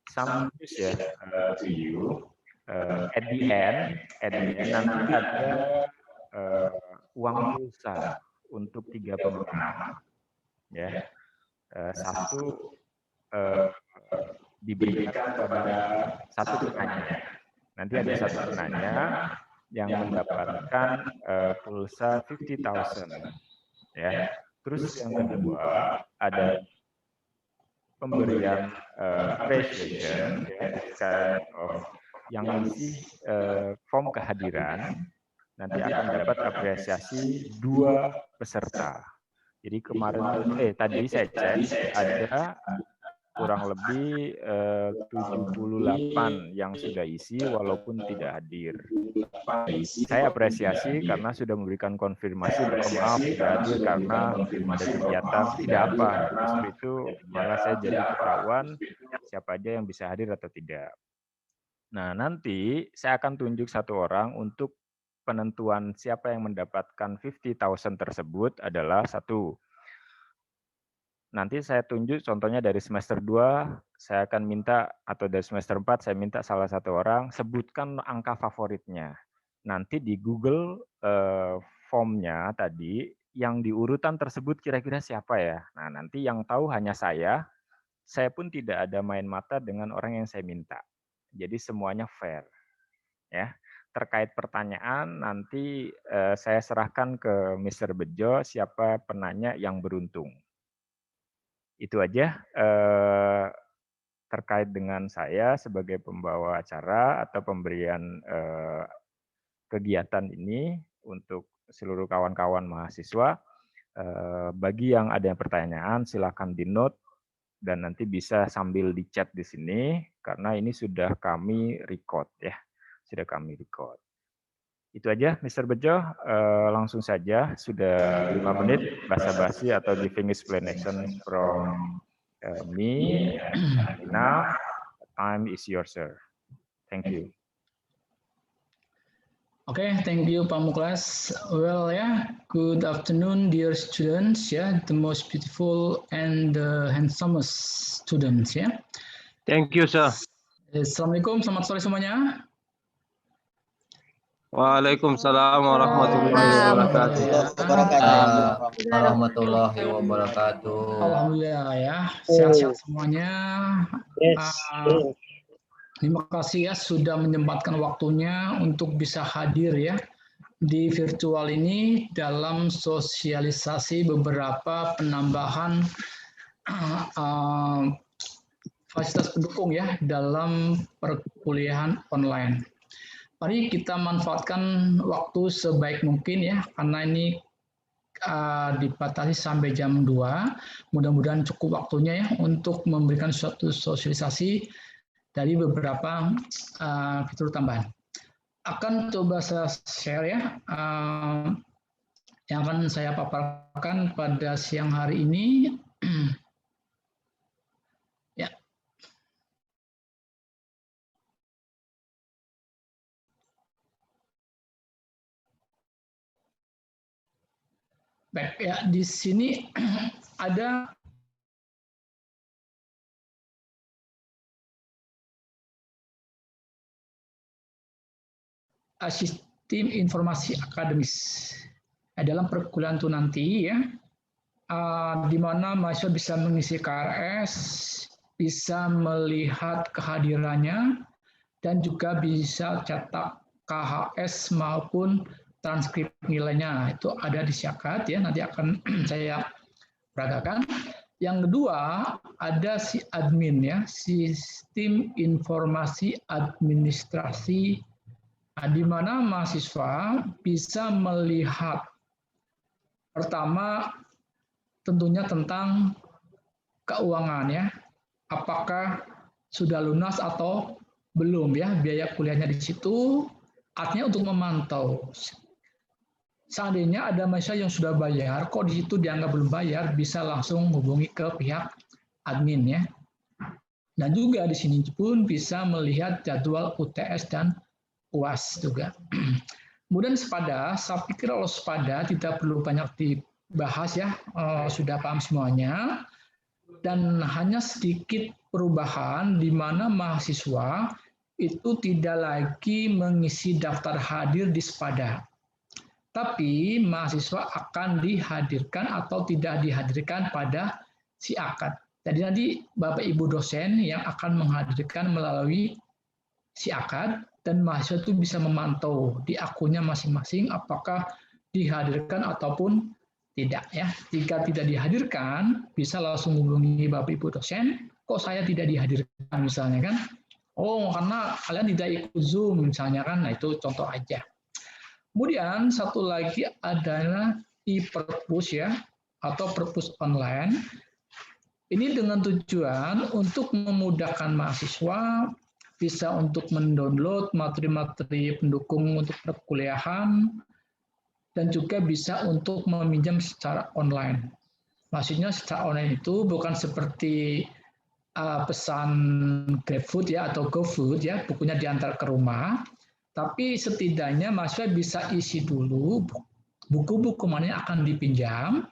some news ya to you. At the end nanti ada uang pulsa untuk 3 pemenang. Ya, satu diberikan kepada satu penanya. Nanti ada satu penanya yang mendapatkan pulsa 50.000. Ya. Terus yang kedua ada pemberian appreciation, ya, kind of yang isi form kehadiran nanti akan dapat apresiasi 2 peserta. Jadi tadi saya cek ada kurang lebih 78 yang sudah isi walaupun tidak hadir. Saya apresiasi karena sudah memberikan konfirmasi bahwa maaf tidak hadir karena ada kegiatan, tidak apa. Justru itu malah saya jadi ketahuan siapa aja yang bisa hadir atau tidak. Nah, nanti saya akan tunjuk satu orang untuk penentuan siapa yang mendapatkan 50.000 tersebut adalah satu. Nanti saya tunjuk contohnya dari semester 2, saya akan minta, atau dari semester 4, saya minta salah satu orang, sebutkan angka favoritnya. Nanti di Google formnya tadi, yang di urutan tersebut kira-kira siapa ya? Nah, nanti yang tahu hanya saya pun tidak ada main mata dengan orang yang saya minta. Jadi semuanya fair. Ya. Terkait pertanyaan, nanti saya serahkan ke Mr. Bejo siapa penanya yang beruntung. Itu aja terkait dengan saya sebagai pembawa acara atau pemberian kegiatan ini untuk seluruh kawan-kawan mahasiswa. Bagi yang ada pertanyaan, silakan di-note dan nanti bisa sambil di-chat di sini karena ini sudah kami record ya, sudah kami record. Itu aja, Mr. Bejo. Langsung saja, sudah 5 menit basa-basi atau giving explanation from me. Now, time is yours, sir. Thank you. Okay, thank you, Pak Muklas. Well, good afternoon, dear students. The most beautiful and the handsomest students. Thank you, sir. Assalamualaikum, selamat sore semuanya. Waalaikumsalam warahmatullahi wabarakatuh. Warahmatullahi wabarakatuh. Alhamdulillah ya, sehat-sehat semuanya. Terima kasih ya sudah menyempatkan waktunya untuk bisa hadir ya di virtual ini dalam sosialisasi beberapa penambahan fasilitas pendukung ya dalam perkuliahan online. Mari kita manfaatkan waktu sebaik mungkin ya, karena ini dibatasi sampai jam 2. Mudah-mudahan cukup waktunya ya untuk memberikan suatu sosialisasi dari beberapa fitur tambahan. Akan coba saya share ya, yang akan saya paparkan pada siang hari ini. Baik ya, di sini ada sistem informasi akademis dalam perkuliahan itu nanti ya, di mana mahasiswa bisa mengisi KRS, bisa melihat kehadirannya, dan juga bisa cetak KHS maupun transkrip nilainya. Itu ada di Syakat ya, nanti akan saya peragakan. Yang kedua ada si admin ya, sistem informasi administrasi, di mana mahasiswa bisa melihat pertama tentunya tentang keuangan ya, apakah sudah lunas atau belum ya biaya kuliahnya di situ. Artinya untuk memantau. Seandainya ada mahasiswa yang sudah bayar, kok di situ dianggap belum bayar, bisa langsung hubungi ke pihak admin ya. Dan juga di sini pun bisa melihat jadwal UTS dan UAS juga. Kemudian sepada, saya pikir kalau sepada tidak perlu banyak dibahas ya, sudah paham semuanya. Dan hanya sedikit perubahan di mana mahasiswa itu tidak lagi mengisi daftar hadir di Spada, tapi mahasiswa akan dihadirkan atau tidak dihadirkan pada si akad. Jadi nanti Bapak Ibu dosen yang akan menghadirkan melalui si akad, dan mahasiswa itu bisa memantau di akunnya masing-masing apakah dihadirkan ataupun tidak ya. Jika tidak dihadirkan, bisa langsung hubungi Bapak Ibu dosen, kok saya tidak dihadirkan misalnya kan. Oh, karena kalian tidak ikut Zoom misalnya kan. Nah, itu contoh aja. Kemudian satu lagi adalah e-perpus ya, atau perpus online. Ini dengan tujuan untuk memudahkan mahasiswa bisa untuk mendownload materi-materi pendukung untuk perkuliahan dan juga bisa untuk meminjam secara online. Maksudnya secara online itu bukan seperti pesan GrabFood ya atau GoFood ya, bukunya diantar ke rumah, tapi setidaknya mahasiswa bisa isi dulu buku-buku mana yang akan dipinjam.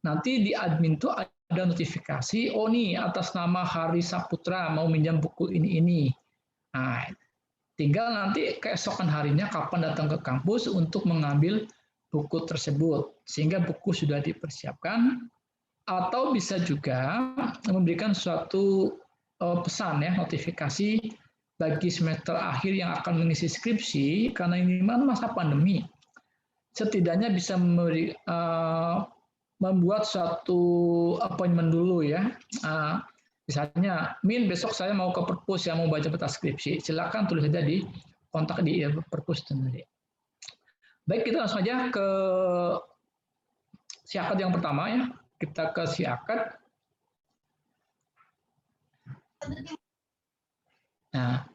Nanti di admin itu ada notifikasi, oh nih atas nama Hari Saputra mau minjam buku ini. Nah, tinggal nanti keesokan harinya kapan datang ke kampus untuk mengambil buku tersebut, sehingga buku sudah dipersiapkan. Atau bisa juga memberikan suatu pesan ya, notifikasi bagi semester akhir yang akan mengisi skripsi, karena ini masa pandemi, setidaknya bisa membuat suatu appointment dulu ya. Misalnya, Min besok saya mau ke perpus yang mau baca peta skripsi, silakan tulis saja di kontak di perpus sendiri. Baik, kita langsung aja ke si akad yang pertama ya. Kita ke si akad. Nah,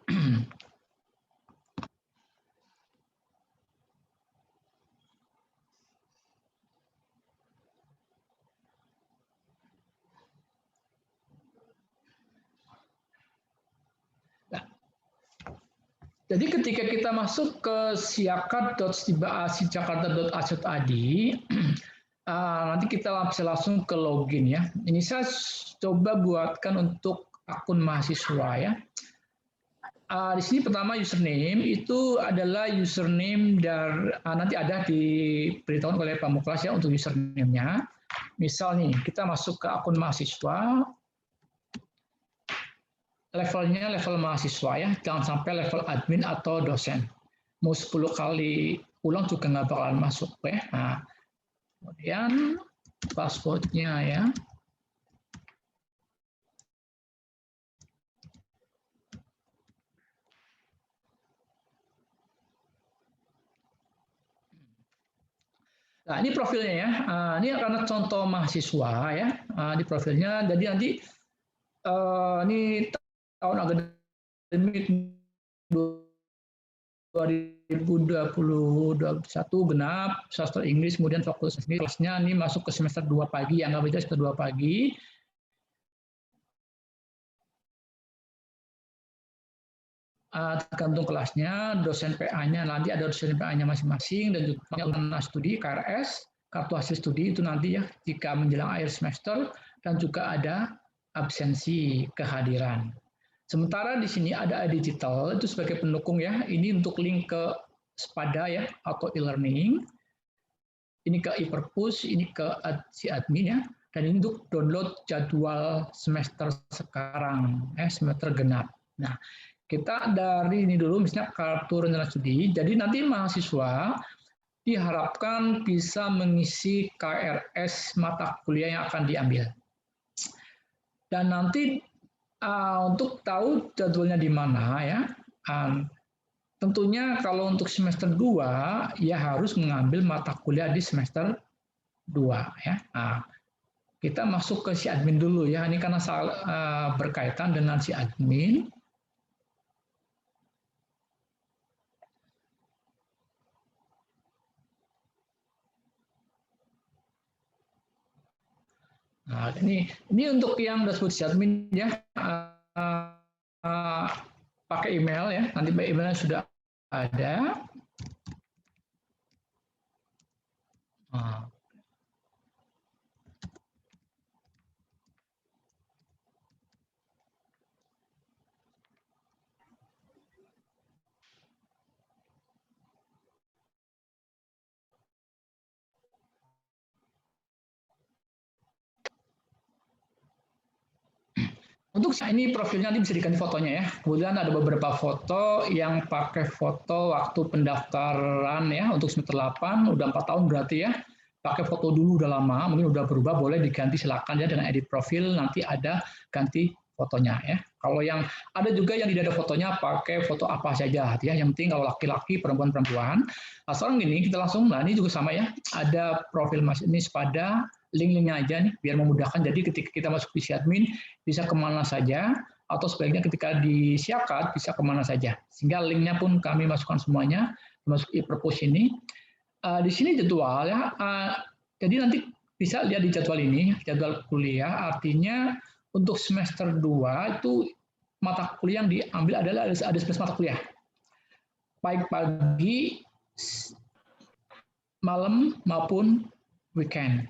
jadi ketika kita masuk ke siakat.sijakarta.ac.id, nanti kita bisa langsung ke login ya. Ini saya coba buatkan untuk akun mahasiswa ya. Di sini pertama username itu adalah username dari nanti ada diberitahukan oleh Pak Muklas ya untuk username-nya. Misal nih kita masuk ke akun mahasiswa, levelnya level mahasiswa ya, jangan sampai level admin atau dosen. Mau 10 kali ulang juga nggak bakalan masuk ya. Nah, kemudian password-nya ya. Nah, ini profilnya ya. Ini karena contoh mahasiswa ya. Di profilnya, jadi nanti ini tahun akademik 2020-2021 genap, sastra Inggris, kemudian fokus ini kelasnya ini masuk ke semester 2 pagi, anggap aja semester 2 pagi. Tergantung kelasnya, dosen PA-nya nanti ada dosen PA-nya masing-masing dan juga studi KRS, kartu hasil studi itu nanti ya jika menjelang akhir semester, dan juga ada absensi kehadiran. Sementara di sini ada digital itu sebagai pendukung ya, ini untuk link ke Spada ya atau e-learning, ini ke e-perpus, ini ke si admin ya, dan ini untuk download jadwal semester sekarang, semester genap. Nah, kita dari ini dulu, misalnya kartu rencana studi. Jadi nanti mahasiswa diharapkan bisa mengisi KRS mata kuliah yang akan diambil. Dan nanti untuk tahu jadwalnya di mana ya, tentunya kalau untuk semester 2 ya harus mengambil mata kuliah di semester 2 ya. Nah, kita masuk ke si admin dulu ya. Ini karena berkaitan dengan si admin. Nah, ini untuk yang dashboard admin ya, pakai email ya, nanti by emailnya sudah ada. Nah. Untuk ini profilnya nanti bisa diganti fotonya ya. Kemudian ada beberapa foto yang pakai foto waktu pendaftaran ya untuk semester 8, udah 4 tahun berarti ya. Pakai foto dulu udah lama, mungkin udah berubah, boleh diganti silakan ya dengan edit profil, nanti ada ganti fotonya ya. Kalau yang ada juga yang tidak ada fotonya pakai foto apa saja ya. Yang penting kalau laki-laki, perempuan-perempuan. Nah, sekarang gini kita langsung, nah ini juga sama ya. Ada profil Mas ini pada link-linknya aja nih biar memudahkan. Jadi ketika kita masuk di admin bisa kemana saja atau sebaliknya ketika di Siakat bisa kemana saja. Sehingga linknya pun kami masukkan semuanya masuk e-propose ini. Di sini jadwal ya. Jadi nanti bisa lihat di jadwal ini, jadwal kuliah artinya untuk semester 2 itu mata kuliah yang diambil adalah ada 11 mata kuliah. Baik pagi, malam maupun weekend.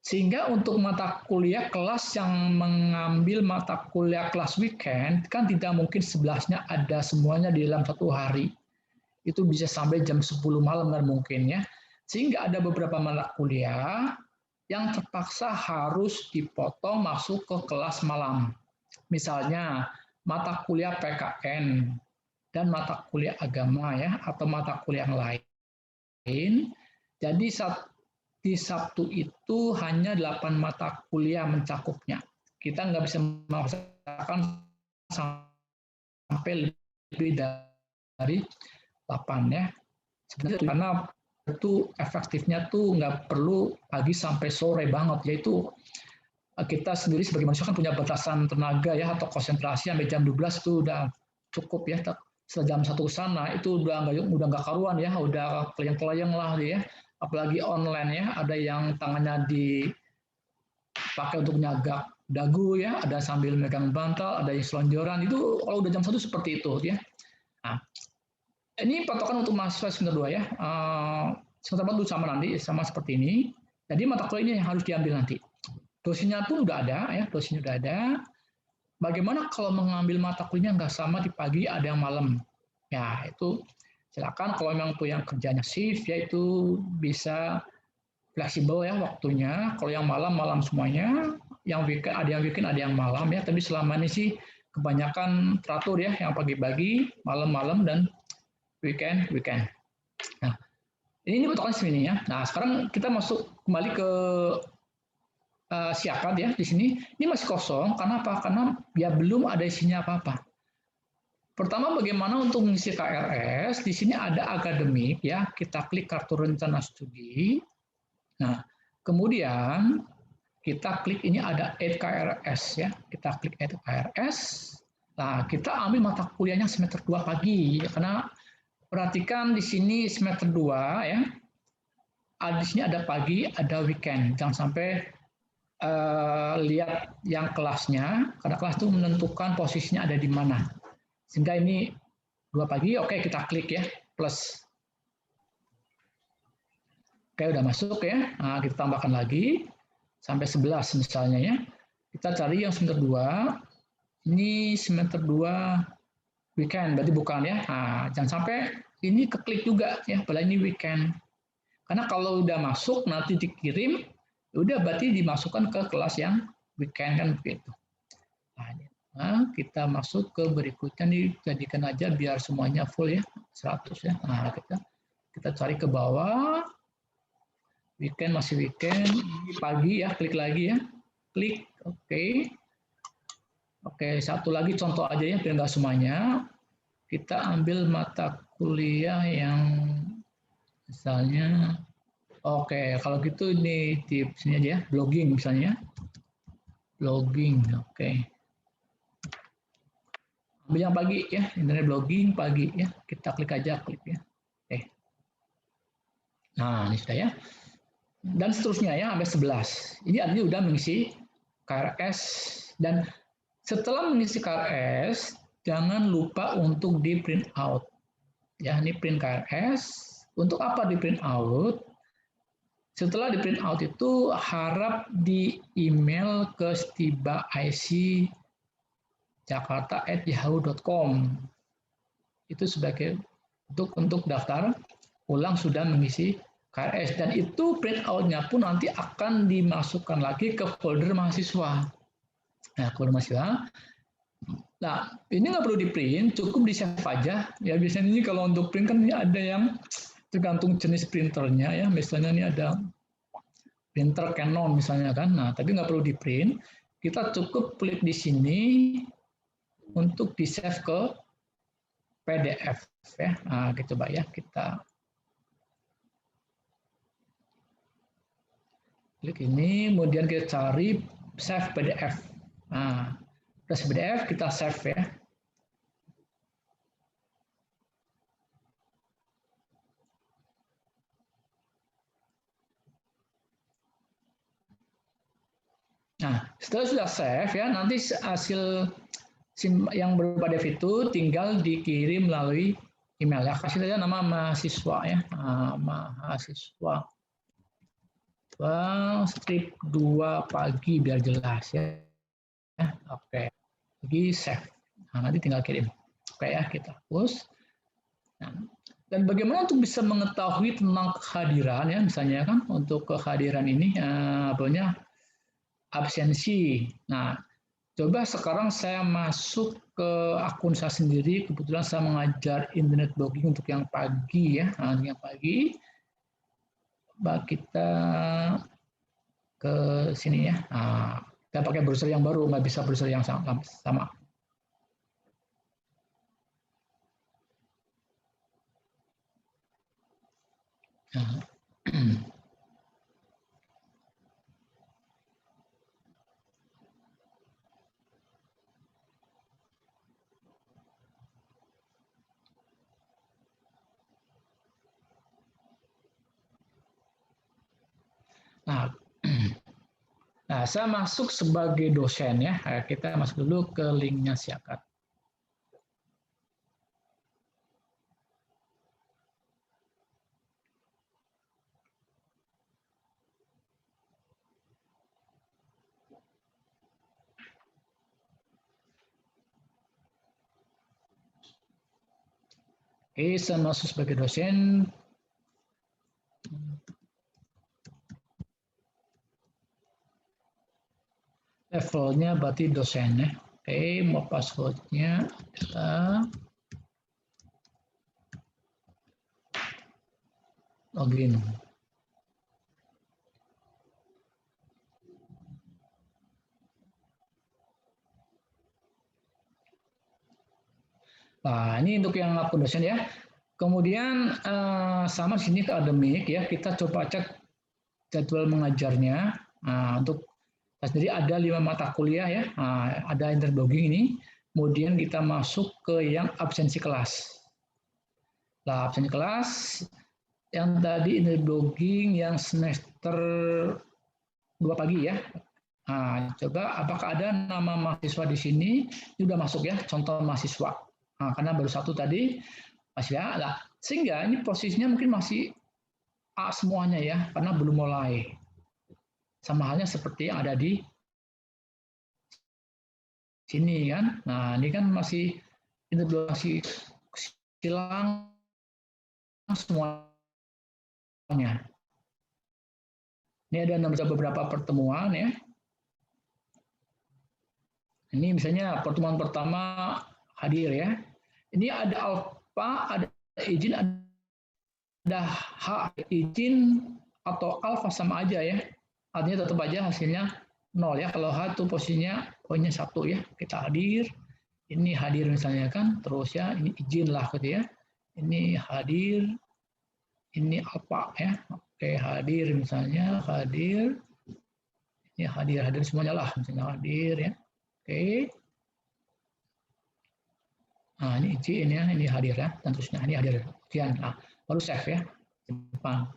Sehingga untuk mata kuliah kelas yang mengambil mata kuliah kelas weekend kan tidak mungkin 11-nya ada semuanya di dalam satu hari. Itu bisa sampai jam 10 malam kan mungkin ya. Sehingga ada beberapa mata kuliah yang terpaksa harus dipotong masuk ke kelas malam. Misalnya mata kuliah PKN dan mata kuliah agama ya atau mata kuliah yang lain. Jadi di Sabtu itu hanya 8 mata kuliah mencakupnya. Kita nggak bisa memaksakan sampai lebih dari 8 ya. Sebenarnya karena itu efektifnya tuh nggak perlu pagi sampai sore banget, yaitu kita sendiri sebagai manusia kan punya batasan tenaga ya atau konsentrasi sampai jam 12 itu udah cukup ya. Setelah jam 1 sana itu udah nggak karuan ya, udah kelayang-kelayang lah ya. Apalagi online ya, ada yang tangannya dipakai untuk nyagak dagu ya, ada sambil megang bantal, ada yang selonjoran, itu kalau udah jam 1 seperti itu ya. Nah, ini patokan untuk mahasiswa semester 2 ya, semester 4 sama nanti, sama seperti ini. Jadi mata kuliah ini yang harus diambil nanti. Dosisnya pun udah ada ya, dosisnya udah ada. Bagaimana kalau mengambil mata kuliahnya nggak sama di pagi, ada yang malam? Ya, itu silakan kalau memang tuh yang kerjanya shift ya itu bisa fleksibel ya waktunya. Kalau yang malam semuanya, yang weekend ada yang weekend ada yang malam ya. Tapi selama ini sih kebanyakan teratur ya, yang pagi-pagi, malam-malam dan weekend. Nah, ini patokan sini ya. Nah, sekarang kita masuk kembali ke Siakat ya di sini. Ini masih kosong karena apa? Karena ya belum ada isinya apa-apa. Pertama, bagaimana untuk mengisi KRS? Di sini ada akademik ya. Kita klik kartu rencana studi. Nah, kemudian kita klik ini ada Add KRS ya. Kita klik Add KRS. Nah, kita ambil mata kuliahnya semester 2 pagi karena perhatikan di sini semester 2 ya. Di sini ada pagi, ada weekend. Jangan sampai lihat yang kelasnya karena kelas itu menentukan posisinya ada di mana. Sehingga ini 2 pagi, oke kita klik ya, plus. Oke, udah masuk ya. Nah, kita tambahkan lagi sampai 11 misalnya ya. Kita cari yang semester 2. Ini semester 2 weekend, berarti bukan ya. Nah, jangan sampai ini keklik juga ya, padahal ini weekend. Karena kalau udah masuk nanti dikirim, udah berarti dimasukkan ke kelas yang weekend kan begitu. Nah, kita masuk ke berikutnya nih, jadikan aja biar semuanya full ya, 100 ya. Nah, kita cari ke bawah. Weekend masih weekend, pagi ya, klik lagi ya. Klik, oke. Oke, satu lagi contoh aja ya, biar nggak semuanya. Kita ambil mata kuliah yang misalnya, oke, kalau gitu ini di sini aja ya, blogging misalnya. Blogging, oke. Ambil yang pagi ya, internet blogging pagi ya. Kita klik aja, klik ya. Oke. Nah, ini sudah ya. Dan seterusnya ya, sampai 11. Ini artinya udah mengisi KRS. Dan setelah mengisi KRS, jangan lupa untuk di print out. Ya, ini print KRS. Untuk apa di print out? Setelah di print out itu harap di email ke stiba.ic.jakarta@yahoo.com. Itu sebagai untuk daftar ulang sudah mengisi KRS, dan itu print out-nya pun nanti akan dimasukkan lagi ke folder mahasiswa. Nah, kepada mahasiswa. Nah, ini nggak perlu di print, cukup di save aja. Ya biasanya ini kalau untuk print kan ini ada yang tergantung jenis printernya ya. Misalnya ini ada printer Canon misalnya kan. Nah, tapi nggak perlu di print. Kita cukup klik di sini untuk di save ke PDF ya. Nah, kita coba ya, kita klik ini, kemudian kita cari save PDF. Nah, udah PDF kita save ya. Nah, setelah sudah save ya, nanti hasil yang berupa PDF itu tinggal dikirim melalui email ya. Kasih saja nama mahasiswa ya, mahasiswa. Strip 2 pagi biar jelas ya. Oke, lagi save. Nah, nanti tinggal kirim. Oke ya, kita hapus. Nah, dan bagaimana untuk bisa mengetahui tentang kehadiran ya, misalnya kan untuk kehadiran ini absensi. Nah, coba sekarang saya masuk ke akun saya sendiri. Kebetulan saya mengajar internet blogging untuk yang pagi ya. Nah, yang pagi, coba kita ke sini ya. Nah, kita pakai browser yang baru, nggak bisa browser yang sama. Nah, nah, saya masuk sebagai dosen ya. Kita masuk dulu ke linknya Siakat. Oke, saya masuk sebagai dosen. Levelnya berarti dosen ya. Oke, mau passwordnya kita login. Nah, ini untuk yang akun dosen ya. Kemudian sama di sini ke akademik ya, kita coba cek jadwal mengajarnya. Nah, untuk sendiri ada 5 mata kuliah ya, ada internet blogging ini. Kemudian kita masuk ke yang absensi kelas. Nah, absensi kelas yang tadi internet blogging yang semester 2 pagi ya. Nah, coba apakah ada nama mahasiswa di sini? Ini udah masuk ya, contoh mahasiswa. Nah, karena baru satu tadi masih ya. Nah, sehingga ini posisinya mungkin masih A semuanya ya, karena belum mulai. Sama halnya seperti yang ada di sini kan. Nah, ini kan masih integrasi silang semuanya. Ini ada beberapa pertemuan ya. Ini misalnya pertemuan pertama hadir ya. Ini ada alfa, ada izin, ada H izin atau alfa sama aja ya. Artinya tetap aja hasilnya 0 ya. Kalau H itu posisinya poinnya 1 ya. Kita hadir. Ini hadir misalnya kan. Terus ya ini izin lah gitu ya. Ini hadir. Ini alfa ya. Oke, hadir misalnya, hadir. Ini hadir semuanya lah misalnya hadir ya. Oke. Nah, ini izin ya, ini hadir ya. Dan terusnya ini hadir. Sekian. Nah, baru save ya. Depan.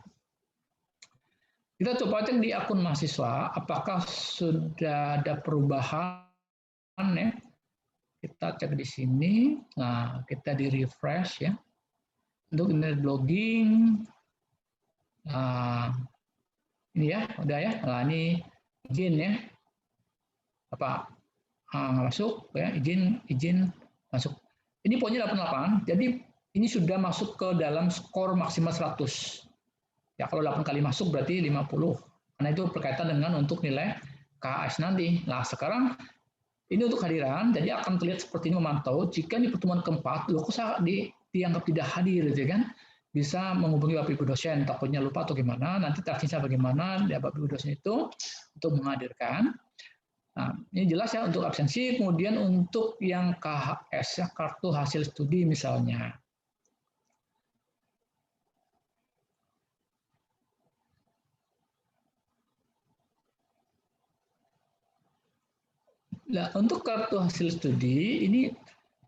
Kita coba cek di akun mahasiswa, apakah sudah ada perubahan ya. Kita cek di sini. Nah, kita di refresh ya. Untuk internet blogging. Nah, ini ya, udah ya. Nah, ini izin ya. Apa? Nggak masuk ya, izin masuk. Ini poinnya 88. Jadi ini sudah masuk ke dalam skor maksimal 100. Ya, kalau 8 kali masuk berarti 50. Karena itu berkaitan dengan untuk nilai KS nanti. Nah, sekarang Ini untuk kehadiran, jadi akan terlihat seperti ini memantau. Jika di pertemuan keempat, loh kok saya dianggap tidak hadir, gitu kan? Bisa menghubungi Bapak Ibu dosen, takutnya lupa atau gimana, nanti teknisnya bagaimana, ya Bapak Ibu dosen itu untuk menghadirkan. Nah, ini jelas ya untuk absensi, kemudian untuk yang KHS, ya, kartu hasil studi misalnya. Nah, untuk kartu hasil studi ini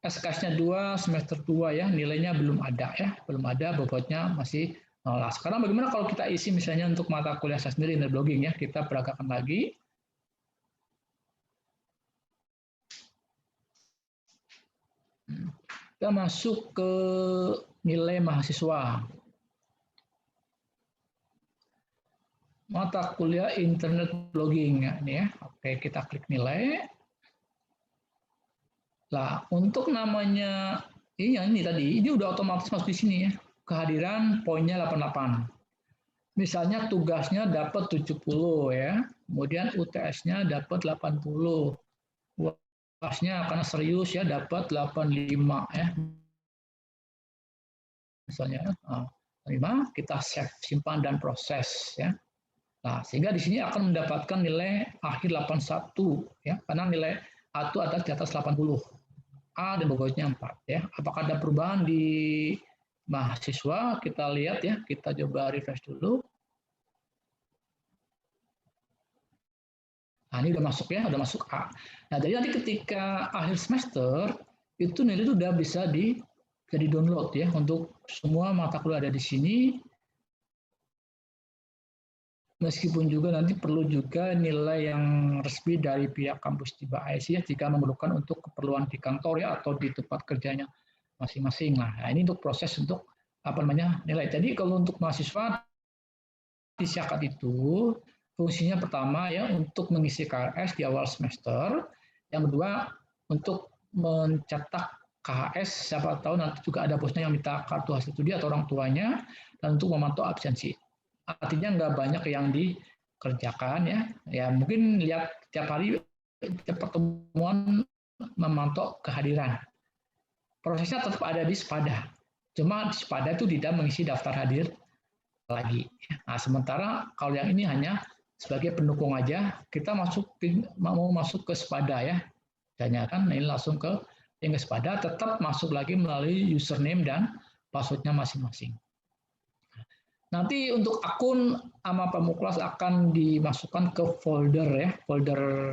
SKS-nya 2, semester 2 ya, nilainya belum ada ya, belum ada, bobotnya masih 0. Sekarang bagaimana kalau kita isi misalnya untuk mata kuliah saya sendiri internet blogging ya, kita peragakan lagi. Kita masuk ke nilai mahasiswa. Mata kuliah internet blogging ya, ini ya. Oke, kita klik nilai. Nah, untuk namanya ini tadi, ini udah otomatis masuk di sini ya. Kehadiran poinnya 88. Misalnya tugasnya dapat 70 ya. Kemudian UTS-nya dapat 80. UAS-nya karena serius ya dapat 85 ya. Misalnya 5 kita save, simpan dan proses ya. Nah, sehingga di sini akan mendapatkan nilai akhir 81 ya, karena nilai A itu ada di atas 80. A dan bobotnya 4 ya. Apakah ada perubahan di mahasiswa? Kita lihat ya, kita coba refresh dulu. Nah, ini udah masuk ya, udah masuk A. Nah, jadi nanti ketika akhir semester itu nilai itu udah bisa di download ya untuk semua mata kuliah ada di sini. Meskipun juga nanti perlu juga nilai yang resmi dari pihak kampus Tiba IC ya, jika memerlukan untuk keperluan di kantor ya atau di tempat kerjanya masing-masing. Nah, ini untuk proses untuk nilai. Jadi kalau untuk mahasiswa di Syakat itu fungsinya pertama ya untuk mengisi KRS di awal semester, yang kedua untuk mencetak KHS, siapa tahu nanti juga ada bosnya yang minta kartu hasil studi atau orang tuanya, dan untuk memantau absensi. Artinya nggak banyak yang dikerjakan ya. Ya mungkin lihat tiap hari tiap pertemuan memantau kehadiran. Prosesnya tetap ada di Sepada. Cuma di Sepada itu tidak mengisi daftar hadir lagi. Nah, sementara kalau yang ini hanya sebagai pendukung aja, kita mau masuk ke Sepada ya. Tanyakan ini langsung ke Sepada, tetap masuk lagi melalui username dan passwordnya masing-masing. Nanti untuk akun sama Pamuklas akan dimasukkan ke folder ya, folder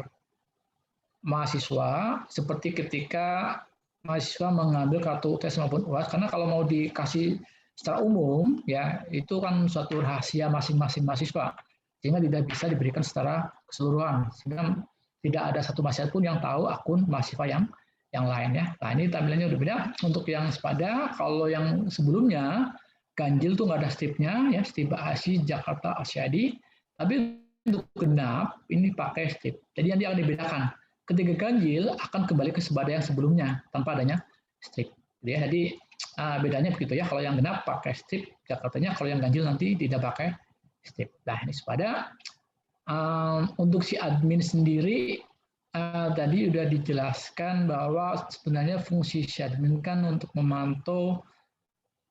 mahasiswa seperti ketika mahasiswa mengambil kartu UTS maupun UAS, karena kalau mau dikasih secara umum ya itu kan suatu rahasia masing-masing mahasiswa sehingga tidak bisa diberikan secara keseluruhan, sehingga tidak ada satu mahasiswa pun yang tahu akun mahasiswa yang lain ya. Nah, ini tampilannya udah beda. Untuk yang Sepada, kalau yang sebelumnya ganjil tuh nggak ada stripnya ya, Tiba ASI Jakarta Asyadi, tapi untuk genap ini pakai strip. Jadi nanti akan dibedakan. Ketika ganjil akan kembali ke Sepada yang sebelumnya tanpa adanya strip. Jadi bedanya begitu ya. Kalau yang genap pakai strip Jakartanya, kalau yang ganjil nanti tidak pakai strip. Nah, ini Sepada. Untuk si admin sendiri tadi sudah dijelaskan bahwa sebenarnya fungsi si admin kan untuk memantau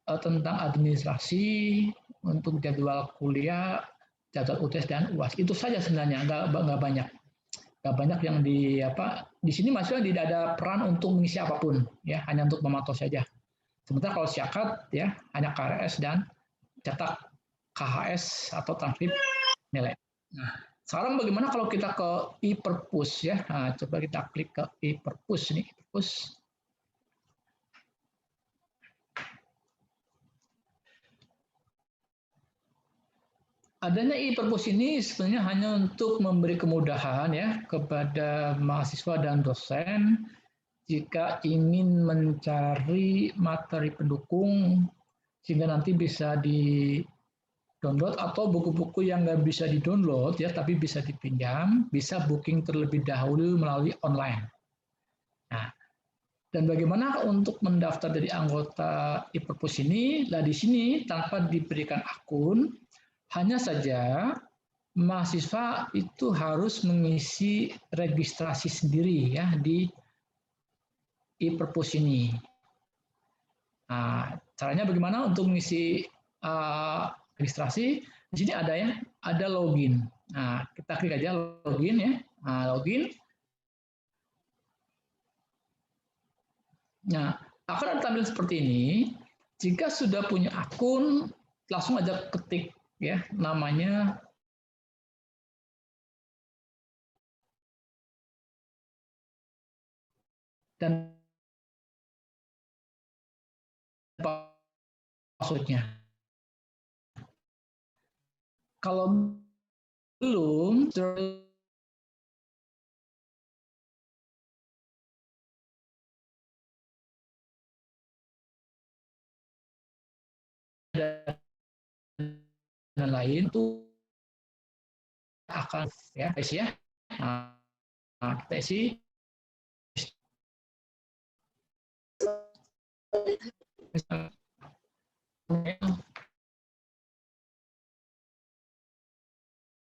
tentang administrasi untuk jadwal kuliah, jadwal UTS dan UAS. Itu saja sebenarnya, nggak banyak. Nggak banyak yang di sini mahasiswa tidak ada peran untuk mengisi apapun, ya hanya untuk memantau saja. Sementara kalau Syakat ya hanya KRS dan cetak KHS atau transkrip nilai. Nah, sekarang bagaimana kalau kita ke e-perpus ya? Nah, coba kita klik ke e-perpus nih, e-perpus. Adanya e-perpus ini sebenarnya hanya untuk memberi kemudahan ya kepada mahasiswa dan dosen jika ingin mencari materi pendukung sehingga nanti bisa di-download, atau buku-buku yang nggak bisa di-download ya tapi bisa dipinjam, bisa booking terlebih dahulu melalui online. Nah, dan bagaimana untuk mendaftar dari anggota e-perpus ini? Nah, di sini tanpa diberikan akun, hanya saja mahasiswa itu harus mengisi registrasi sendiri ya di e-perpus ini. Nah, caranya bagaimana untuk mengisi registrasi? Di sini ada ya, ada login. Nah, kita klik aja login ya. Nah, login. Nah, akan tampil seperti ini. Jika sudah punya akun, langsung aja ketik ya namanya. Dan passwordnya. Kalau belum, dan lain itu akan ya isi ya. Nah, kita isi